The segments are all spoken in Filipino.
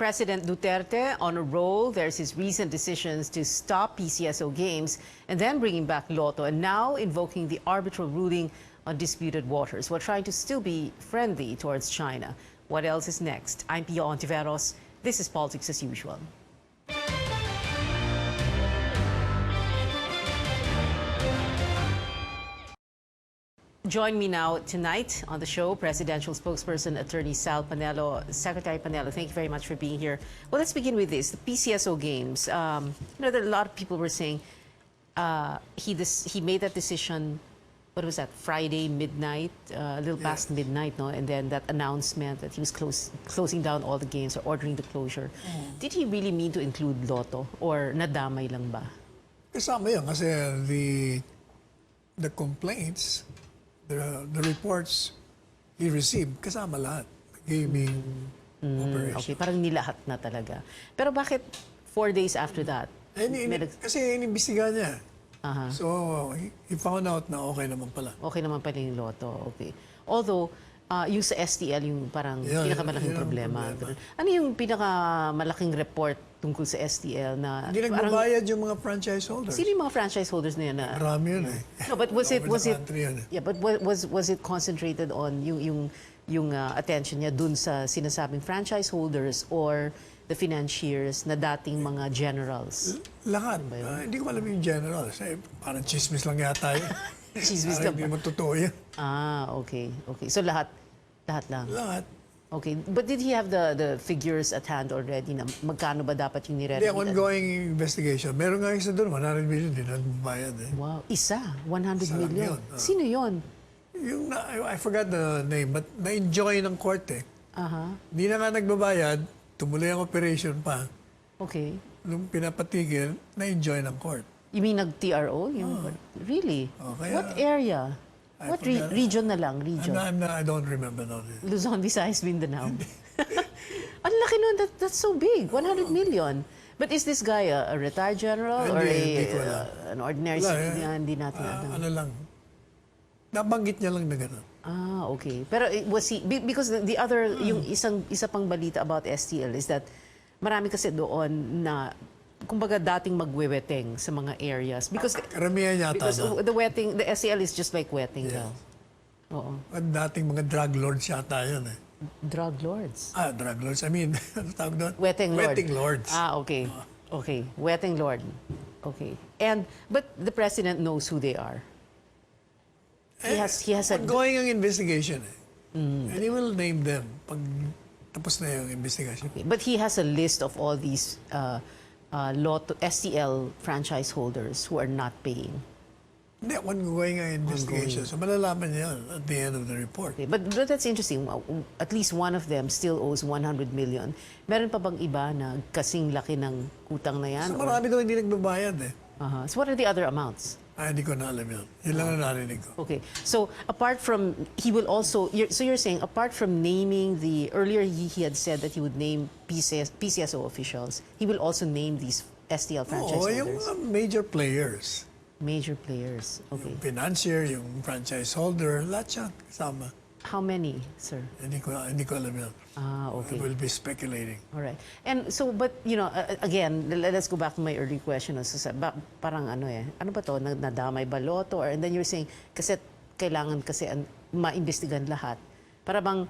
President Duterte on a roll. There's his recent decisions to stop PCSO games and then bringing back lotto, and now invoking the arbitral ruling on disputed waters while trying to still be friendly towards China. What else is next? I'm Pia Hontiveros. This is Politics as Usual. Join me now tonight on the show, Presidential Spokesperson Attorney Sal Panelo. Secretary Panelo, thank you very much for being here. Well, let's begin with this, the PCSO games. There are a lot of people were saying he made that decision, what was that, Friday midnight, a little past midnight, no? And then that announcement that he was closing down all the games or ordering the closure. Did he really mean to include lotto or nadamay lang ba? Kasama yun kasi the complaints, the reports he received, kasama lahat. Gaming operation. Okay, parang nilahat na talaga. Pero bakit 4 days after that? Kasi inimbestiga niya. So, he found out na okay naman pala. Okay naman pala yung lotto, okay. Although, yung sa STL, yung parang pinakamalaking problema. Ano yung pinakamalaking report tungkol sa STL na... Hindi nagbabayad yung mga franchise holders. Sino yung mga franchise holders na yan? Marami yun eh. No, but was it concentrated on yung attention niya dun sa sinasabing franchise holders or the financiers na dating mga generals? Lahat. Hindi ko alam yung generals. Parang chismis lang yata yun. Chismis lang. Hindi naman totoo yan. Okay. So lahat lang? Lahat. Okay. But did he have the figures at hand already na magkano ba dapat yung nire-remit? Hindi, ongoing investigation. Meron nga isa doon, 100 million din nagbayad eh. Wow. Isa? 100 million? Yun. Sino yun? Yung, I forgot the name, but na-enjoy ng court eh. Hindi na nga nagbabayad, tumuloy ang operation pa. Okay. Nung pinapatigil, na-enjoy ng court. You mean nag-TRO? Really? What area? What region na lang? Region? I don't remember now. Luzon, Visayas, Mindanao. Ang laki nun. That's so big. 100 million. But is this guy a retired general or an ordinary civilian? Hindi natin alam. Ano lang. Nabanggit niya lang na gano'n. Okay. Pero was he... Because the other, yung isa pang balita about STL is that marami kasi doon na kumbaga dating magweweteng sa mga areas because karamihan yata the SCL is just like wetting daw. Oo. Dating mga drug lords yata yun eh. Drug lords? Drug lords. I mean, ano tawag doon? Wetting lord. Wetting lords. Okay. Okay. Wetting lord. Okay. But the president knows who they are. He has ongoing ang investigation eh. And he will name them pag tapos na yung investigation. Okay. But he has a list of all these lotto STL franchise holders who are not paying. Hindi, ongoing ang investigation. So malalaman niya at the end of the report. Okay. But that's interesting. At least one of them still owes 100 million. Meron pa bang iba na kasing laki ng utang na yan? So marami daw hindi nagbabayad eh. So what are the other amounts? Hindi ko na alam yun. Yun lang na narinig ko. Okay. So apart from, he will also, so you're saying, apart from naming earlier he had said that he would name PCSO officials, he will also name these STL franchise holders? Yung major players. Major players, okay. Yung financier, yung franchise holder, lahat yan kasama. How many, sir? Hindi ko alam yan. Okay. I will be speculating. All right. And so, but, again, let's go back to my early question. So, parang ano ba to? Nadamay ba lotto? And then you're saying, kasi kailangan kasi maimbestigan lahat. Para bang,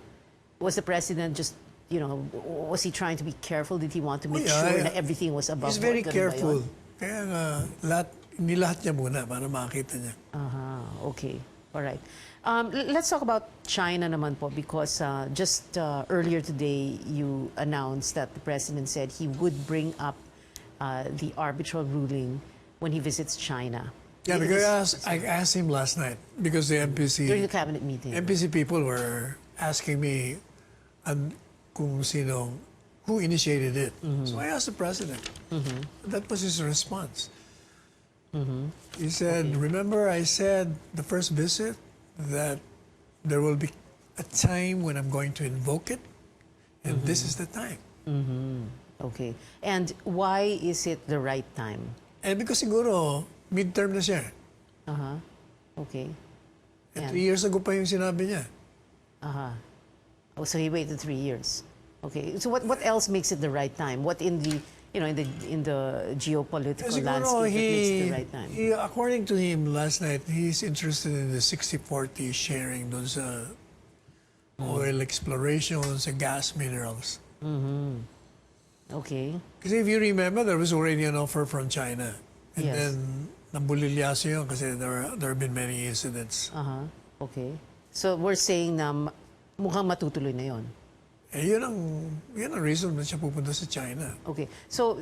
was the president just, was he trying to be careful? Did he want to make sure that everything was above board? He's very careful. Kaya nga, nilahat niya muna para makita niya. Okay. All right. Let's talk about China naman po because just earlier today you announced that the president said he would bring up the arbitral ruling when he visits China. Yeah, because I asked him last night because the MPC... During the cabinet meeting. MPC people were asking me who initiated it. So I asked the president. That was his response. He said, remember I said the first visit that there will be a time when I'm going to invoke it, and this is the time. Okay. And why is it the right time? Because siguro, midterm na siya. Okay. And 3 years ago pa yung sinabi niya. Oh, so he waited 3 years. Okay. So what else makes it the right time? What in the in the geopolitical Siguro landscape that makes it the right time? according to him last night, he's interested in the 60-40 sharing doon sa oil exploration, sa gas minerals. Okay. Kasi if you remember, there was already an offer from China. And Yes. then, nabulilyaso yun kasi there have been many incidents. Okay. So we're saying na mukhang matutuloy na yon. Eh, yun ang reason na siya pupunta sa China. Okay. So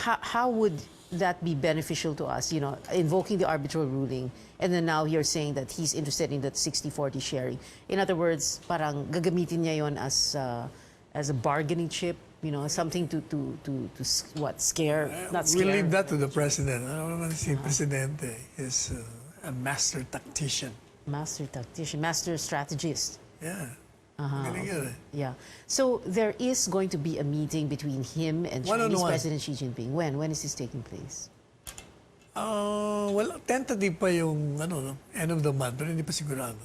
how would that be beneficial to us? Invoking the arbitral ruling, and then now you're saying that he's interested in that 60-40 sharing. In other words, parang gagamitin niya yon as a bargaining chip. Something to what, scare, not We'll scare. leave that to the president. Ano naman si Presidente is a master tactician. Master tactician, master strategist. Yeah. Uh-huh. Galing yun eh. Yeah. So there is going to be a meeting between him and Chinese One-on-one. President Xi Jinping. When? When is this taking place? Well, tentative pa yung end of the month, pero hindi pa sigurado.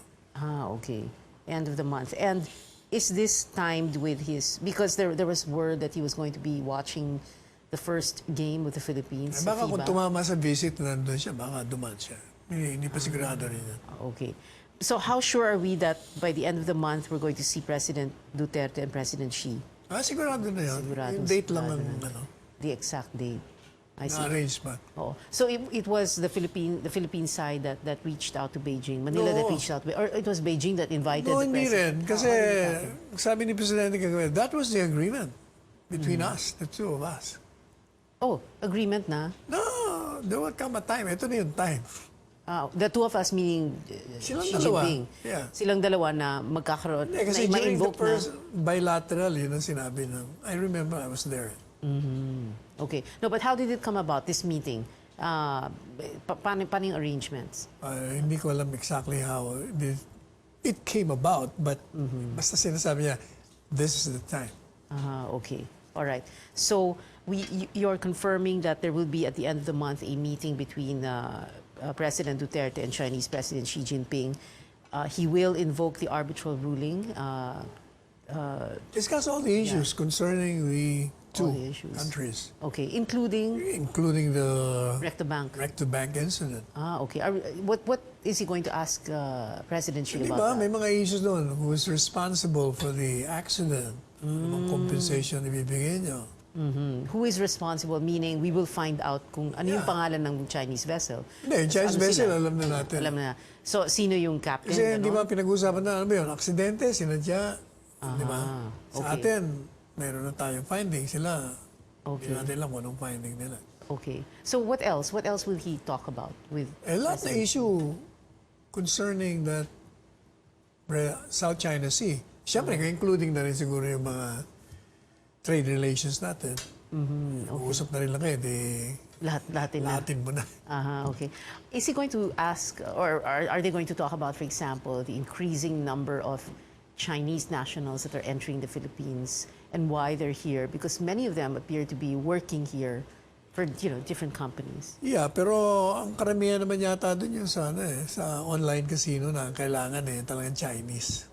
Okay. End of the month. And is this timed with because there was word that he was going to be watching the first game with the Philippines. Baka sa kung FIBA. tumama sa visit, nandun siya, baka duman siya. Hindi pa sigurado rin yan. Okay. So how sure are we that by the end of the month we're going to see President Duterte and President Xi? Sigurado na yan. Sigurado, Yung date lang sigurado ang The exact date. I see. na-arrange pa. Oh. So it was the Philippine side that reached out to Beijing. Manila that No. reached out, or it was Beijing that invited No, the hindi president. rin. Kasi Hindi happened. sabi ni Presidente Kagame, that was the agreement between us, the two of us. Oh, agreement na. No, there will come a time. Ito na yung time. The two of us meaning Silang Xi dalawa. Jinping. Yeah. Silang dalawa na magkakaroon, Hindi, kasi na during the ma-invoke na. first bilateral, yun ang sinabi ng, I remember I was there. Okay. No, but how did it come about, this meeting? Paano yung arrangements? Hindi ko alam exactly how it came about, but basta sinasabi niya, this is the time. Okay. All right. So you're confirming that there will be at the end of the month a meeting between President Duterte and Chinese President Xi Jinping. He will invoke the arbitral ruling. Discuss all the issues concerning the two the issues. countries, Okay, including the Rectobank. Rectobank incident. Okay. What is he going to ask President Xi Di ba, about may that? mga issues doon. Who is responsible for the accident? Anong compensation ibibigay niyo? Who is responsible? Meaning, we will find out kung ano yung Yeah. pangalan ng Chinese vessel. Hindi, yung Chinese Ano vessel, sila? alam na natin. Alam na. So, sino yung captain? Kasi di ba ganon? pinag-uusapan na, ano ba yun, aksidente, sinadya, di ba? Sa okay. atin, meron na tayong finding. Sila, Okay. hindi natin alam kung anong finding nila. Okay. So, what else? What else will he talk about with A lot na President? issue concerning that South China Sea. Siyempre, including na rin siguro yung mga trade relations natin. Uusap na rin lang kayo, di Lahat-lahatin na. lahatin mo na. Okay. Is he going to ask, or are they going to talk about, for example, the increasing number of Chinese nationals that are entering the Philippines and why they're here? Because many of them appear to be working here for different companies. Yeah, pero ang karamihan naman yata doon yung sa online casino na ang kailangan talagang Chinese.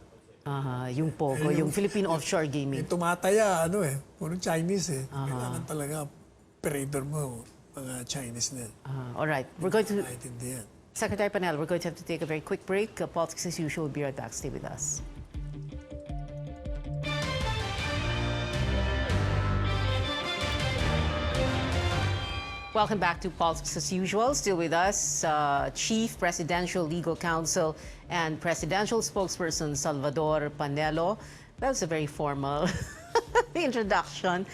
Yung POGO, yung Philippine Offshore Gaming. Yung tumataya, puro Chinese Kailangan talaga operator mo, mga Chinese din. All right. We're going to, Naintindihan. Secretary Piniella, we're going to have to take a very quick break. Politics as usual. We'll be right back. Stay with us. Welcome back to Politics as usual. Still with us, Chief Presidential Legal Counsel and Presidential Spokesperson Salvador Panelo. That was a very formal introduction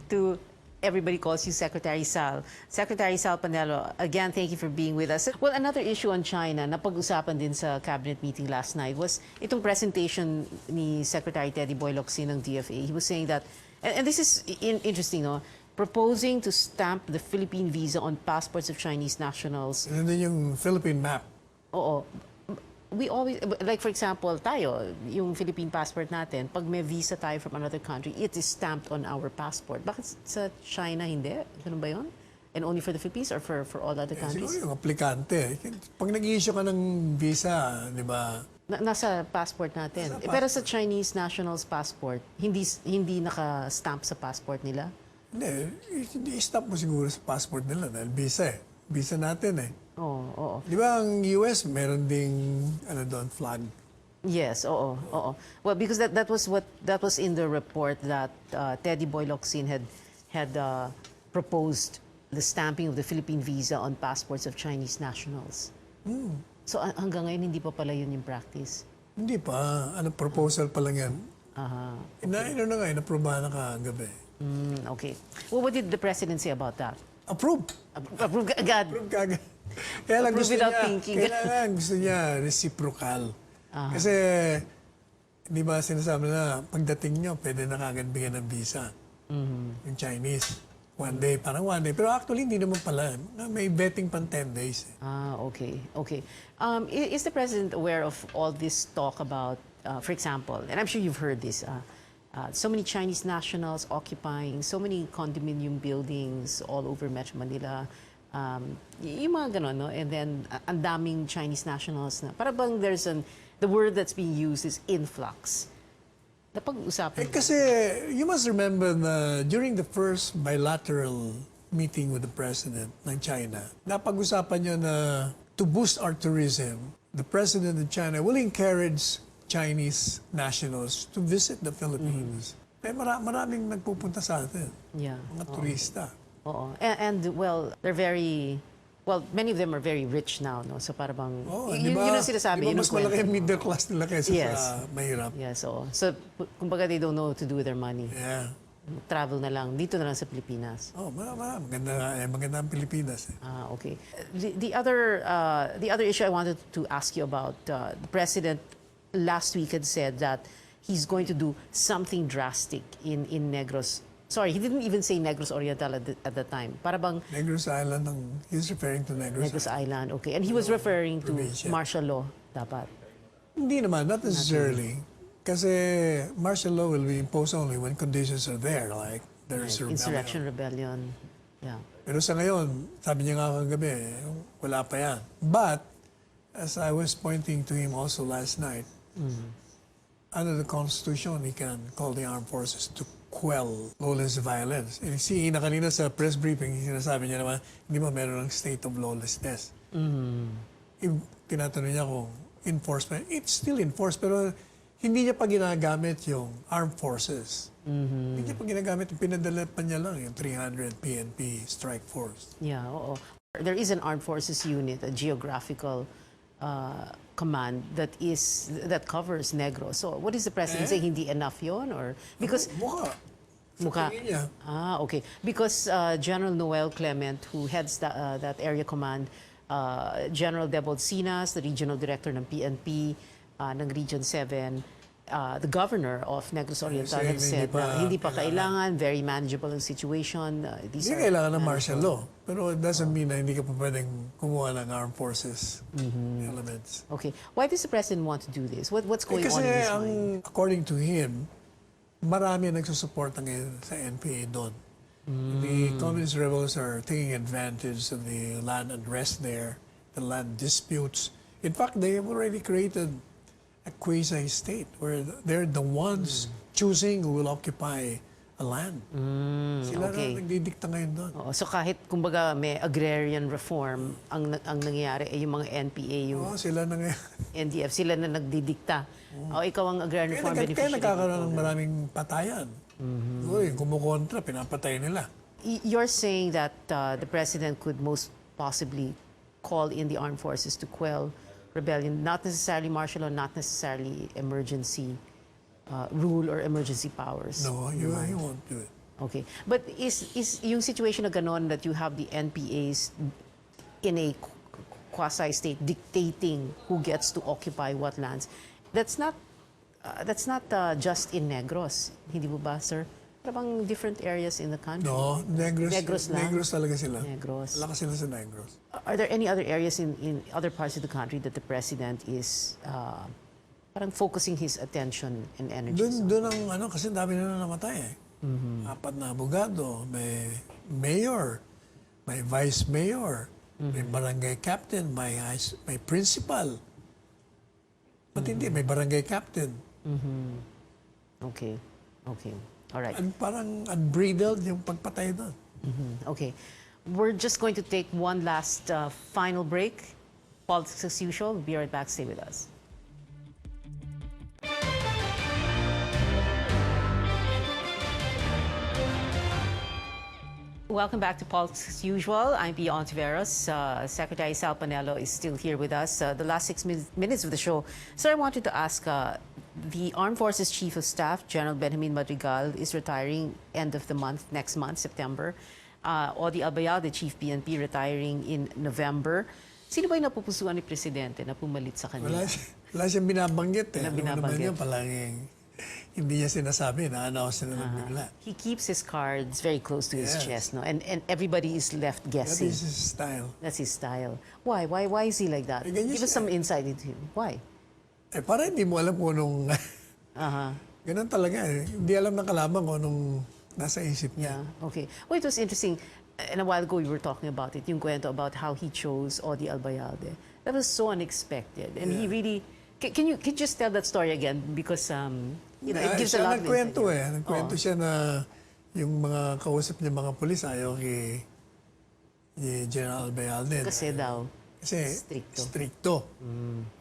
to everybody calls you Secretary Sal. Secretary Sal Panelo, again, thank you for being with us. Well, another issue on China na pag-usapan din sa cabinet meeting last night was itong presentation ni Secretary Teddy Boy Locsin ng DFA. He was saying that, and this is interesting, no? Proposing to stamp the Philippine visa on passports of Chinese nationals. And then yung Philippine map. Oo. We always, like for example, tayo, yung Philippine passport natin, pag may visa tayo from another country, it is stamped on our passport. Bakit sa China hindi? Ganun ba yun? And only for the Philippines or for all other countries? Siguro yung aplikante. Pag nag-issue ka ng visa, di ba, Nasa passport natin. Nasa Pero sa Chinese nationals passport, hindi naka-stamp sa passport nila? Hindi, i-stop mo siguro sa passport nila dahil visa eh. Visa natin eh. Oo, oo. Di ba ang US meron ding flag? Yes, oo. Well, because that was in the report that Teddy Boy Locsin had proposed the stamping of the Philippine visa on passports of Chinese nationals. So hanggang ngayon hindi pa pala yun yung practice. Hindi pa. Proposal pa lang yan. Aha. Inaprobahan na kagabi. Okay. Well, what did the president say about that? Approve. Approve agad. Approve kagad. Kaya lang Approve gusto without niya, thinking. kailangan gusto niya reciprocal. Kasi, di ba sinasabi na, pagdating nyo, pwede na kagad bigyan ng visa. Yung Chinese. One day, parang one day. Pero actually, hindi naman pala. May vetting pang 10 days. Okay. Is the president aware of all this talk about, for example, and I'm sure you've heard this, so many Chinese nationals occupying so many condominium buildings all over Metro Manila. Yung mga ganon, no? And then, ang daming Chinese nationals na, para bang the word that's being used is influx. Napag-usapan. Kasi, you must remember na during the first bilateral meeting with the president ng China, napag-usapan niyo na to boost our tourism, the president of China will encourage Chinese nationals to visit the Philippines. Maraming nagpupunta sa atin. Yeah. Mga turista. Oo. And well, many of them are very rich now, no? So para bang, Di ba, yun ang sinasabi. Di ba yun ang mas malaki kwento. ang middle class nila kaysa Yes. sa mahirap? Yes, oo. So, kumbaga they don't know what to do with their money. Yeah. Travel na lang. Dito na lang sa Pilipinas. Maganda ang Pilipinas. Okay. The other issue I wanted to ask you about, the president last week had said that he's going to do something drastic in Negros. Sorry, he didn't even say Negros Oriental at the time. Para bang Negros Island, he's referring to Negros Island. Okay. And he was referring to provincia. martial law, dapat. Hindi naman, not necessarily. Kasi martial law will be imposed only when conditions are there, like there's rebellion. Insurrection, rebellion. Yeah. Pero sa ngayon, sabi niya nga kagabi, wala pa yan. But, as I was pointing to him also last night, under the Constitution, he can call the armed forces to quell lawless violence. And si Ina kanina sa press briefing, sinasabi niya naman, hindi ba meron ng state of lawlessness? Tinatanong niya kung enforcement, it's still enforced, pero hindi niya pa ginagamit yung armed forces. Hindi niya pa ginagamit, pinadala pa niya lang yung 300 PNP strike force. Yeah, oo. There is an armed forces unit, a geographical command that covers Negros. So what is the president saying? Hindi enough yon, or because Mukha. mukha? Sa tingin niya. Okay. Because General Noel Clement, who heads that area command, General Debold Sinas, the regional director ng PNP ng Region 7, the governor of Negros Oriental saying have said na hindi pa kailangan. kailangan, very manageable ang situation. Hindi kailangan ng martial law. Pero it doesn't mean na hindi ka pa pwedeng kumuha ng armed forces elements. Okay. Why does the president want to do this? What's going Kasi on in his mind? according to him, marami nagsusuporta ngayon sa NPA doon. The communist rebels are taking advantage of the land unrest there, the land disputes. In fact, they have already created a quasi-state where they're the ones choosing who will occupy a land. Sila okay. na nagdidikta ngayon doon. Oo, so kahit kumbaga may agrarian reform ang nangyayari ay yung mga NPA, yung Sila na ngayon. NDF, sila na nagdidikta. O ikaw ang agrarian reform Kaya beneficiary. nagkakaroon ng maraming patayan. Yung kumukontra, pinapatay nila. You're saying that the president could most possibly call in the armed forces to quell rebellion, not necessarily martial law, not necessarily emergency rule or emergency powers. No, you won't do it. Okay. But is yung situation na ganon that you have the NPAs in a quasi-state dictating who gets to occupy what lands, that's not just in Negros. Hindi mo ba, sir? Parang different areas in the country. No, Negros lang? Negros talaga sila. Negros. Malakas sila sa Negros. Are there any other areas in other parts of the country that the president is parang focusing his attention and energy on? Doon ang kasi dami na namatay eh. 4 na abogado, may mayor, may vice mayor, may barangay captain, may principal. Ba't hindi? May barangay captain. Okay. Okay. All right. At parang unbridled yung pagpatay doon. Okay. We're just going to take one last final break. Politics as usual. We'll be right back. Stay with us. Welcome back to Politics as usual. I'm Pia Hontiveros. Secretary Sal Panelo is still here with us. The last 6 minutes of the show. Sir, I wanted to ask, the Armed Forces Chief of Staff, General Benjamin Madrigal, is retiring end of the month, next month, September. Odi Albayalde, Chief PNP, retiring in November. Sino ba yung napupusuan ni Presidente na pumalit sa kanya? Wala siyang binabanggit eh. Na Ano naman binabanggit. yun, palaging hindi niya sinasabi, na-announce na lang bigla. He keeps his cards very close to his Yes. chest, no? And everybody is left That guessing. is his style. That's his style. Why? Why is he like that? Eh, ganyan Give us siya. some insight into him. Why? Eh, para hindi mo alam kung anong... Uh-huh. Ganun talaga eh. Hindi alam ng kalaban kung anong nasa isip niya. Yeah. Okay. Well, it was interesting. And a while ago, we were talking about it. Yung kwento about how he chose Odi Albayalde. That was so unexpected. And he really... Can you just tell that story again? Because, you know, it gives a Siya lot of insight. nagkwento eh. Nagkwento siya na yung mga kausap niya mga pulis ayaw kay General Albayalde. Kasi daw, Kasi stricto. stricto.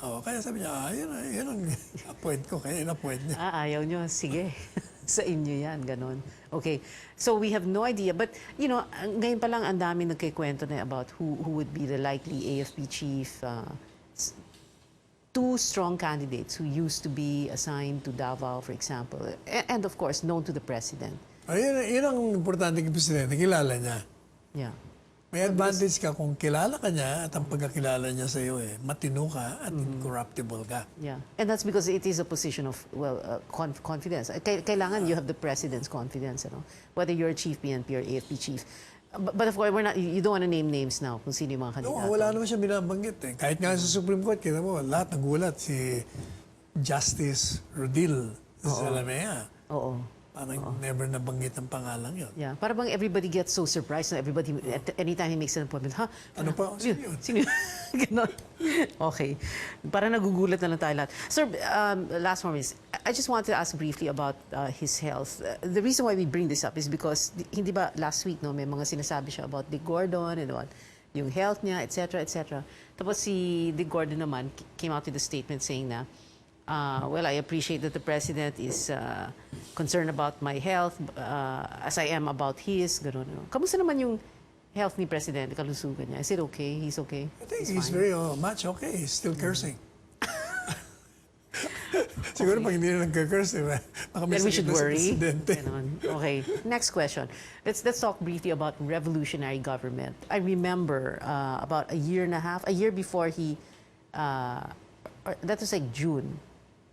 Oo, kaya sabi niya, yun ang appoint ko. Kaya in-appoint niya. ayaw nyo. Sige. Sa inyo yan. Ganon. Okay. So we have no idea. But, you know, ngayon pa lang ang dami nagkikwento na about who would be the likely AFP chief. Two strong candidates who used to be assigned to Davao, for example. And of course, known to the president. Yun ang importante kay Presidente. Kilala niya. Yeah. May advantage ka kung kilala ka niya at ang pagkakilala niya sa iyo matino ka at incorruptible ka. Yeah. And that's because it is a position of, well, confidence. Kailangan you have the president's confidence, ano? Whether you're a chief PNP or AFP chief. But of course, you don't want to name names now kung sino yung mga kandidato. No, wala naman siya binabanggit eh. Kahit nga sa Supreme Court, kita mo, lahat nagulat. Si Justice Rodil Zalamea. Oo. Parang never nabanggit ang pangalan yun. Yeah. Para bang everybody gets so surprised na everybody, anytime he makes an appointment, ha? Ano pa? Sino yun? Sino yun? Ganon. Okay. Parang nagugulat na lang tayo lahat. Sir, last one is, I just wanted to ask briefly about his health. The reason why we bring this up is because, hindi ba last week, no, may mga sinasabi siya about Dick Gordon and what, yung health niya, etc., etc. Tapos si Dick Gordon naman came out with a statement saying na, well, I appreciate that the president is concerned about my health as I am about his. Ganun. Kamusta naman yung health ni President, kalusugan niya? Is it okay? He's okay? I think fine? he's very much okay. He's still cursing. Siguro pag hindi na nagka-curse, baka may Then we sakit should na sa worry. Presidente. Ganon. Okay. Next question. Let's talk briefly about revolutionary government. I remember about a year before he, that was like June,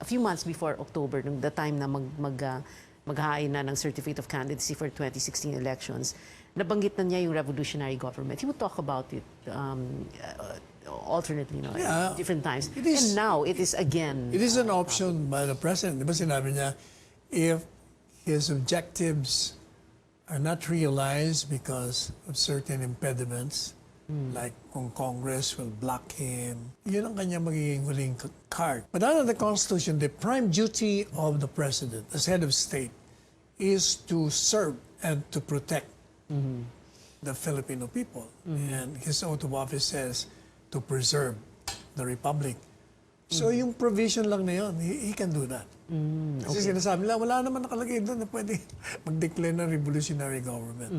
a few months before October, nung the time na maghain na ng certificate of candidacy for 2016 elections, nabanggit na niya yung revolutionary government. He would talk about it alternately, no, Yeah. at different times. It is- And now it is again. It is an option by the president. Di ba sinabi niya, if his objectives are not realized because of certain impediments, like kung Congress will block him, yun ang kanya magiging huling card. But under the Constitution, the prime duty of the president as head of state is to serve and to protect the Filipino people. And his oath of office says to preserve the republic. So yung provision lang na yun, he can do that. Kasi sinasabi nila, wala naman nakalagay doon na pwede mag-declare ng revolutionary government.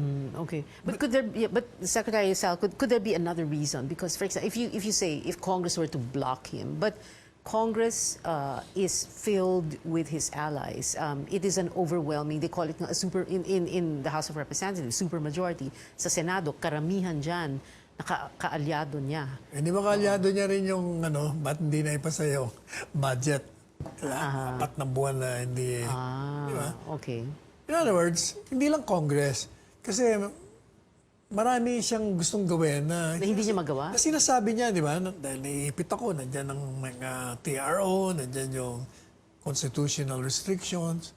Okay, but could there be, but Secretary Sal, could there be another reason? Because, for example, if you say if Congress were to block him, but Congress is filled with his allies. It is an overwhelming. They call it a super in the House of Representatives, super majority. Sa Senado, karamihan dyan kaalyado niya. Hindi ba kaalyado niya rin yung ba't hindi na ipasa yung budget? Apat na buwan na hindi. Di ba? Okay. In other words, hindi lang Congress. Kasi marami siyang gustong gawin Na hindi niya magawa? Na sinasabi niya, di ba? Dahil naiipit ako, nandyan ang mga TRO, nandyan yung constitutional restrictions.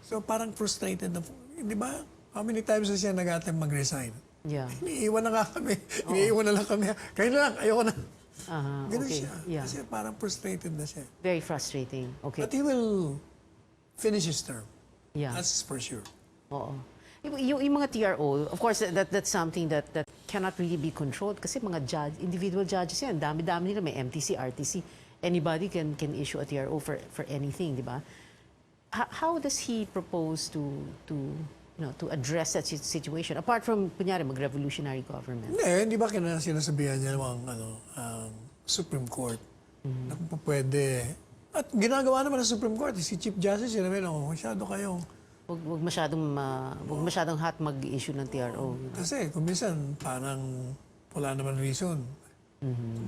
So parang frustrated na, di ba? How many times na siya nag-attempt mag-resign? Yeah. Iniiwan na nga kami. Iniiwan na lang kami. Kayo na lang, ayoko na. Ganun Okay. siya. Yeah. Kasi parang frustrated na siya. Very frustrating. Okay. But he will finish his term. Yeah. That's for sure. Oo. Yung mga TRO, of course, that's something that cannot really be controlled kasi mga individual judges yan. Dami-dami nila. May MTC, RTC. Anybody can issue a TRO for anything, di ba? How does he propose to address that situation? Apart from, kunyari, mag-revolutionary government. Hindi ba sinasabihan niya ng Supreme Court na kung pa pwede. At ginagawa naman ng Supreme Court, si Chief Justice, sinabi, masyado kayong. Wag masyadong hot mag-issue ng TRO. Kasi kung minsan, parang wala naman reason.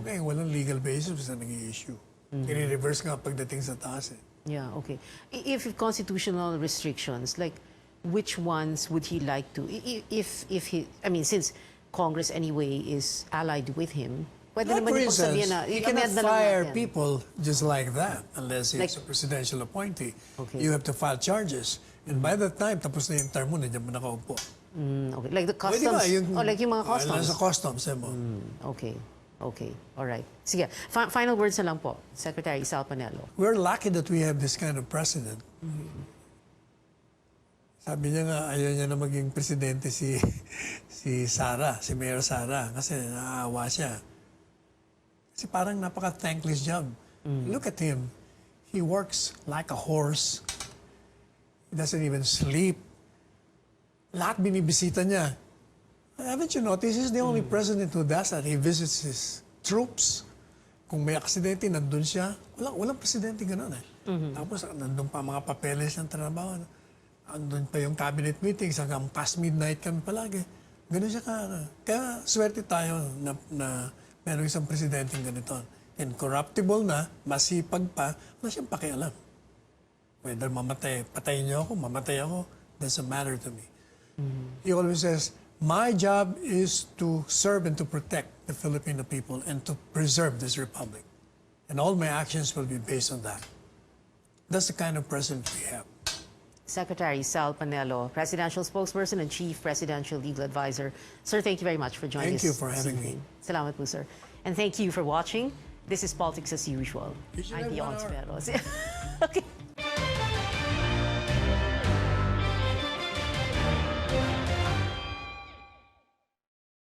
Okay, walang legal basis basta nag-i-issue. I-reverse nga pagdating sa taas eh. Yeah, okay. If constitutional restrictions, like which ones would he like to? If he, I mean, since Congress anyway is allied with him, pwede Like naman for yung pagsabihin instance, na, you cannot i-amend na lang fire natin. people just like that unless he's Like- a presidential appointee. Okay. You have to file charges. And by that time, tapos na yung term mo, nandiyan mo nakaupo. Okay, like the Pwede customs. ba? Like yung mga customs. Nasa customs, mo. Okay. Okay. All right. Sige. Final words na lang po, Secretary Sal Panelo. We're lucky that we have this kind of precedent. Sabi niya nga, ayaw niya na maging presidente si Sara, si Mayor Sara, kasi naaawa siya. Kasi parang napaka-thankless job. Look at him. He works like a horse. He doesn't even sleep. Lahat binibisita niya. Haven't you noticed? He's the only president who does that. He visits his troops. Kung may aksidente, nandun siya. Walang presidente ganun eh. Tapos nandun pa mga papeles ng trabaho. Nandun pa yung cabinet meetings hanggang past midnight kami palagi. Ganun siya ka. Kaya swerte tayo na meron isang presidenteng ganito. Incorruptible na, masipag pa, wala siyang pakialam. Whether patayin niyo ako, mamatay ako, doesn't matter to me. He always says, my job is to serve and to protect the Filipino people and to preserve this republic. And all my actions will be based on that. That's the kind of president we have. Secretary Sal Panelo, Presidential Spokesperson and Chief Presidential Legal Advisor. Sir, thank you very much for joining us. Thank you for this having me. evening. Salamat po, sir. And thank you for watching. This is Politics as Usual. You should I'm have Pia 1 hour. Hontiveros. Okay.